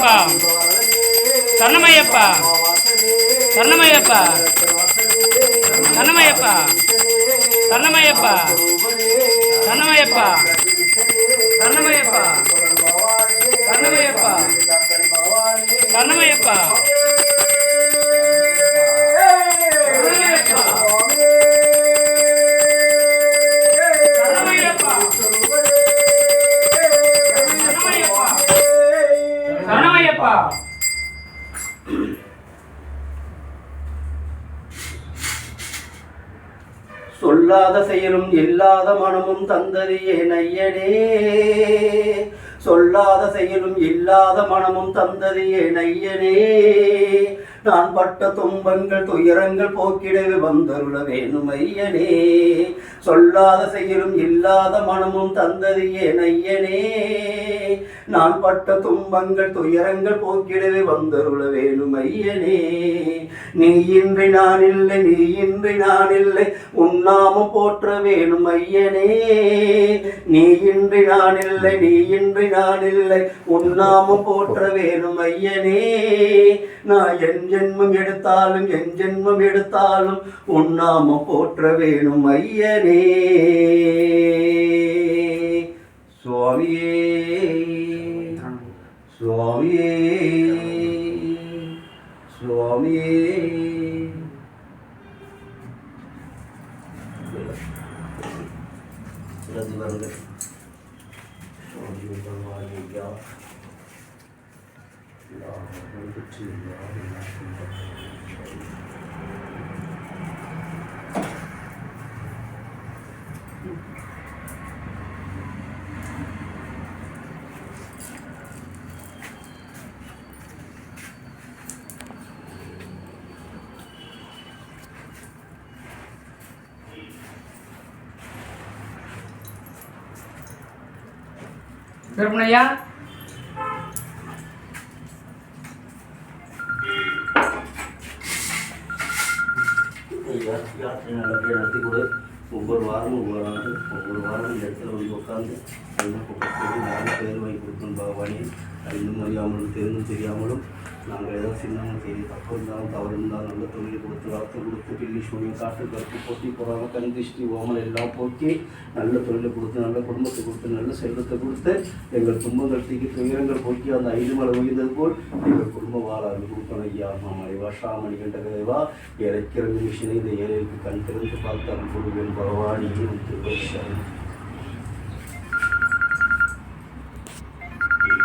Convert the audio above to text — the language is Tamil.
சரணமையப்பா சரணமையப்பா சரணமையப்பா சரணமையப்பா சரணமையப்பா சரணமையப்பா சரணமையப்பா சரணமையப்பா சரணமையப்பா சரணமையப்பா சொல்லாத செயலும் இல்லாத மனமும் தந்தது என் ஐயனே. சொல்லாத செயலும் இல்லாத மனமும் தந்தது என் ஐயனே. நான் பட்ட துன்பங்கள் துயரங்கள் போக்கிடவே வந்தருள வேணும் ஐயனே. சொல்லாத செயலும் இல்லாத மனமும் தந்தது என் ஐயனே. நான் பட்ட துன்பங்கள் துயரங்கள் போக்கிடவே வந்தருள வேணும் ஐயனே. நீ இன்றி நான் இல்லை, நீ இன்றி நான் இல்லை, உன்னாமம் போற்ற வேணும் ஐயனே. நீ இன்றி நான் இல்லை, நீ இன்றி நான் இல்லை, உன்னாமம் போற்ற வேணும் ஐயனே. நான் என் ஜென்மம் எடுத்தாலும் என் ஜென்மம் எடுத்தாலும் உன்னாமம் போற்ற வேணும் ஐயனே. சுவாமியே சுவாமியே சுவாமியே. ரதிவரங்கள் சுவாமி பகவானியா கருப்பனையா யாத்திரை நல்லபடியாக நடத்தி கொடு. ஒவ்வொரு வாரமும் ஒவ்வொரு வாரமும் இந்த இடத்துல வந்து உட்காந்து நிறைய பேர் வாங்கி கொடுக்கணும் பகவானி. இன்னும் அறியாமலும் தெரிந்தும் தெரியாமலும் நாங்கள் ஏதோ சின்ன செய்தி தப்பு இருந்தாலும் தவறு இருந்தாலும் நல்ல தொழில் கொடுத்து வளர்த்து கொடுத்து பில்லி சூனியம் காட்டு கருத்து போட்டி போகிறாங்க கண் திருஷ்டி ஓமல் எல்லாம் போக்கி நல்ல தொழிலை கொடுத்து நல்ல குடும்பத்தை கொடுத்து நல்ல செல்வத்தை கொடுத்து எங்கள் துன்பங்கள் தீக்கி துயரங்கள் போக்கி அந்த 5 மலை உயர்ந்தது போல் எங்கள் குடும்ப வாழாது கொடுக்கணும் ஐயா. மாமலைவா ஷாமணி கண்டகதேவா இறைக்கிற மிஷினை இந்த ஏழைக்கு கண் திறந்து பார்த்து அருள் கொடுவேன் பகவானி.